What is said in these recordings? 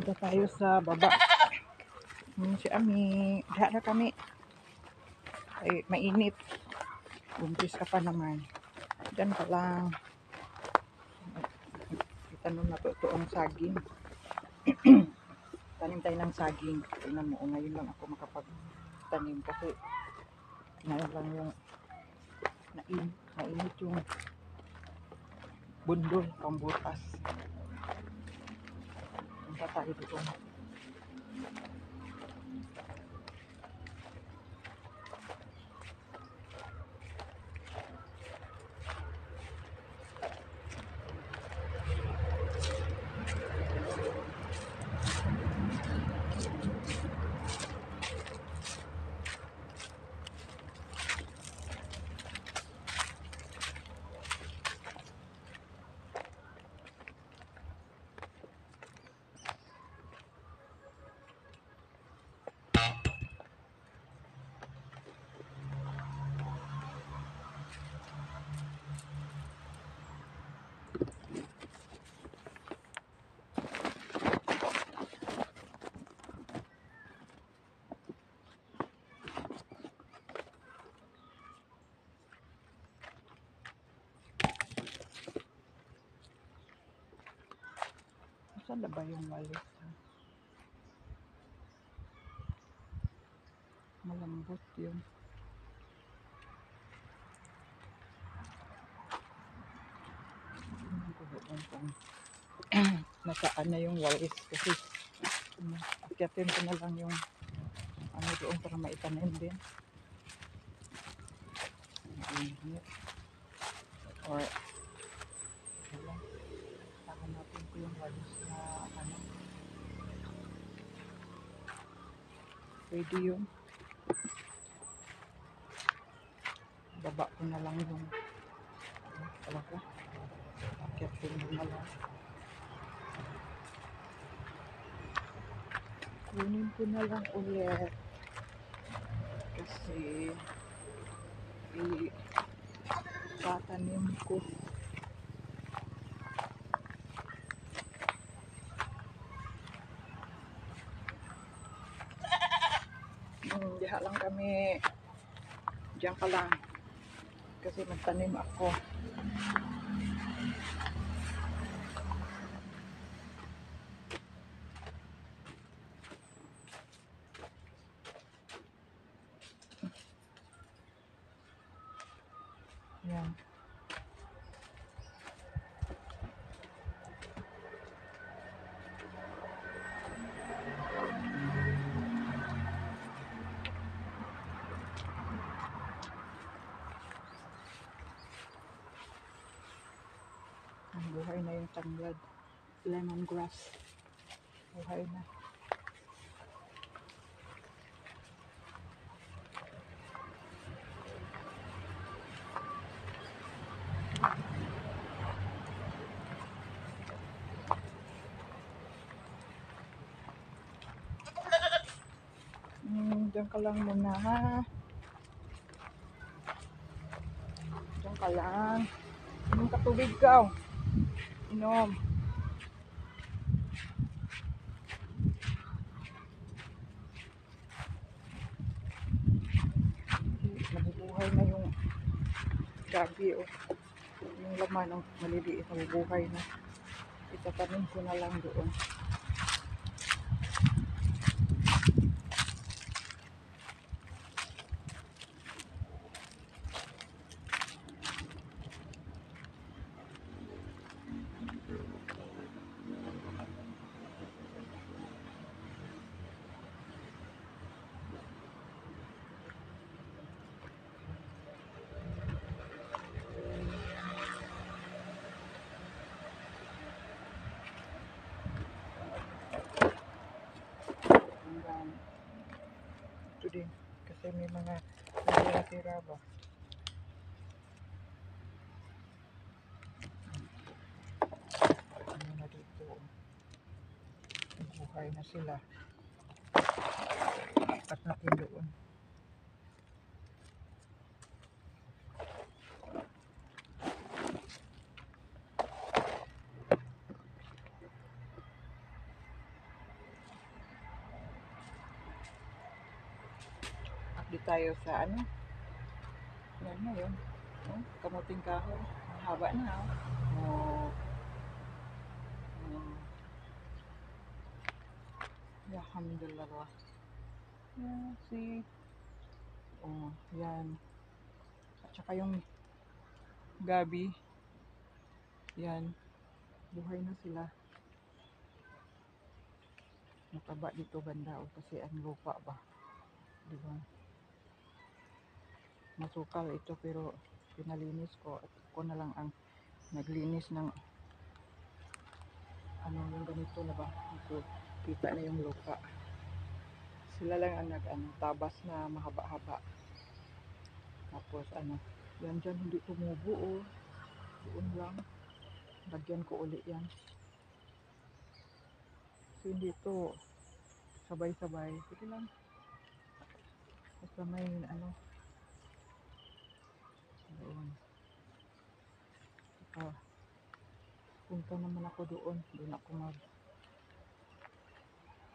Punta tayo sa baba. Si Ami. Diha na kami. Ay, mainit. Buntis ka pa naman. Diyan ka lang. Itanong na to ang saging. Tanim tayo ng saging. Tingnan mo, ngayon lang ako makapagtanim kasi ngayon lang yung nainit yung bundol, pambutas. Punta tayo doon. Saan na ba yung walis? Malambot yun. Nasaan na yung walis kasi akyatin ko na lang yung ano doon para maitanim din. Or wala. Hahanapin ko yung walis na ano. Pwede yun. Baba ko na lang yung talaga. Akyatin ko na lang. Kunin ko na lang ulit. Kasi tatanim ko. Diha lang kami. Diyan ka lang. Kasi magtanim ako. Yan. Buhay na yung tanglad. Lemongrass. Buhay na. Diyan ka lang muna ha. Diyan ka lang. Inom ka tubig ka. Inom. Nabubuhay na yung gabi o. Yung laman ng maliliit nabubuhay na. Itatanim ko na lang doon. Ito din. Kasi may mga natira ba. Ano na dito. Buhay na sila. At nakin doon. Di tayo sa ano. Yan na yun. Oh, kamuting kahoy. Ang haba na. Oh. Oh. Alhamdulillah. Yan, see. Oh, yan. At saka yung gabi. Yan. Buhay na sila. Mataba dito banda o kasi ang lupa ba. Diba? Masukal ito pero pinalinis ko at ako na lang ang naglinis ng ano yung ganito na ba. Ito, kita na yung lupa. Sila lang ang tabas na mahaba-haba. Tapos ano, yan dyan hindi tumubo oh. Doon lang. Lagyan ko uli yan. So hindi ito sabay-sabay. Sige lang. Basta may ano. Doon. Saka, punta naman ako doon. Doon ako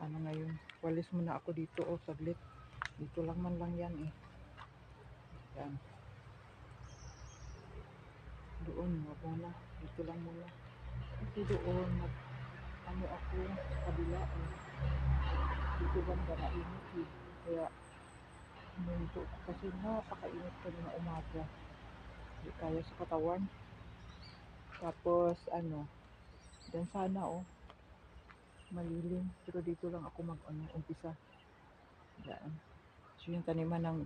ano ngayon. Walis muna ako dito oh saglit. Dito lang man lang yan eh. Yan. Doon, wag muna. Dito lang muna. Kasi doon, ano ako, sa kabila eh. Dito banda na init eh. Kaya, huminto ko kasi napakainit kami na umaga. Hindi kaya sa katawan. Tapos, ano, dan sana oh, malilim. Pero dito lang ako umpisa. Yan. So, yung taniman ng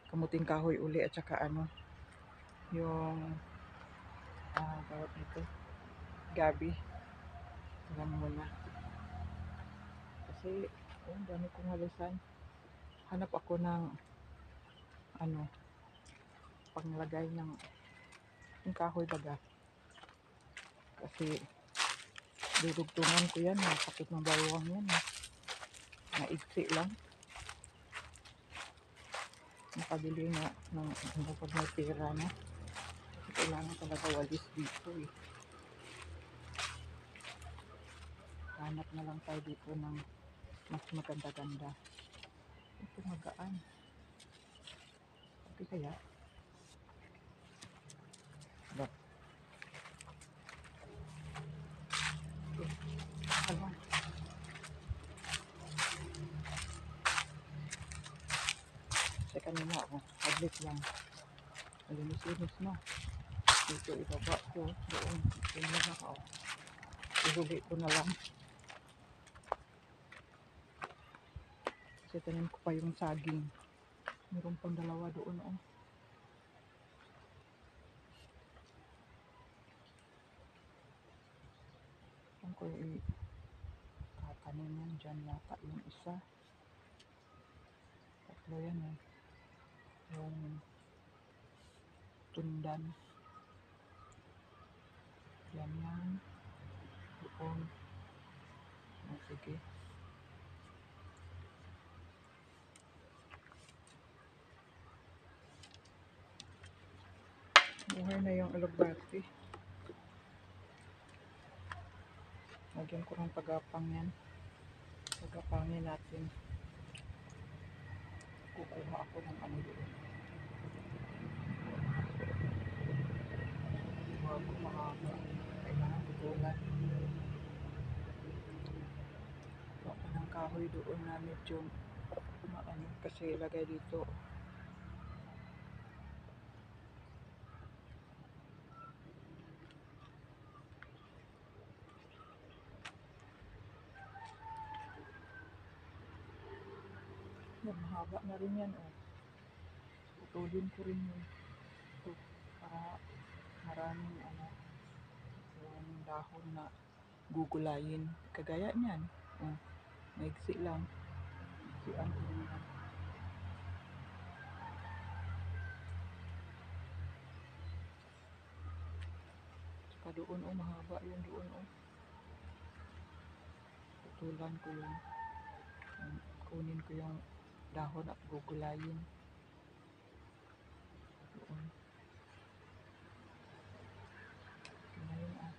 kamuting kahoy uli at saka ano, yung, tawag nito, gabi. Lang muna. Kasi, oh, dami kong halisan. Hanap ako ng, ano, panglagay ng yung kahoy baga. Kasi, dudugtungan ko yan. Sakit ng bawang yan. Naigsi lang. Nakabili nga ng ano pag may pera na. Kasi kailangan talaga walis dito eh. Hanap na lang tayo dito ng mas maganda-ganda. Ito magaan. Okay kaya? Ba? Ano? Kasi kanina ako, hablit lang. Malinis-linis na. Dito ibaba ko. Doon. Doon na ako. Ihuli ko na lang. Kasi tanim ko pa yung saging. Meron pang dalawa doon oh. Saan ko kakanin yan dyan yata yung isa. Tatlo yan eh. Yung tundan. Yan yan. Doon. Oh, sige. Buhay na yung alugbati. Lagyan ko ng pagapang yan. Pagapangin natin. Kukuha ako ng ano doon. Bago mahaba. Kailangan tutulan. Kuha ko ng kahoy doon na medyo maano. Kasi lagay dito. Mahaba na rin yan oh. Putulin ko rin yun. Ito. Para maraming ano. Yung dahon na gugulayin. Kagaya niyan. Oh. Maigsi lang. Iksian ko rin yan. Saka doon oh. Mahaba yun doon oh. Putulan ko yun. Kunin ko yung dahon at gugulayin. Doon. Ngayon ah.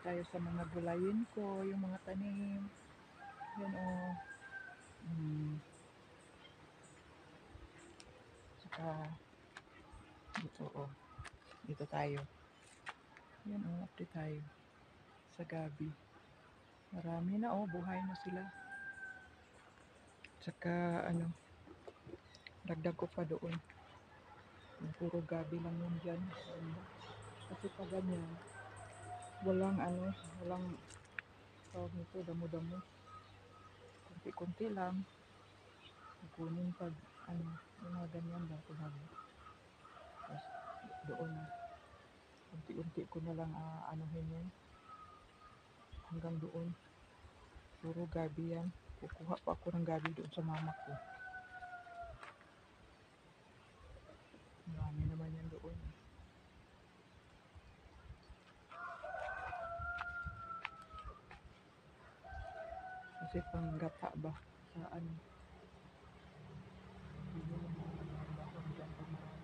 tayo sa mga gulayin ko, yung mga tanim. Yan o. Saka, dito o. Dito tayo. Yan o, update tayo. Sa gabi. Marami na o, buhay na sila. Saka, dagdag ko pa doon. Yung puro gabi lang yun dyan. Kasi pag ganyan, walang tawag nito, damo-damo. Kunti-kunti lang. Kukunin pag, yung mga ganyan lang. Tapos, doon na. Unti-unti ko na lang anuhin yun. Hanggang doon. Puro gabi yan. Kukuha pa ako ng gabi doon sa mama ko. Marami naman yan doon. Kasi panggata ba sa Hindi yung mga dahon dyan pag marami.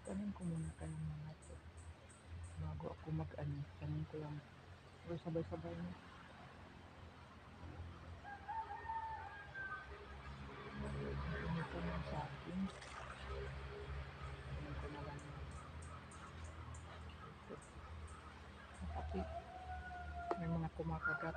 Itanim ko muna kayong mga to. Bago ako tanim ko lang. O sabay-sabay na. Ito lang sa akin. Tanim ko na lang. Ito. Pati may mga kumakagat.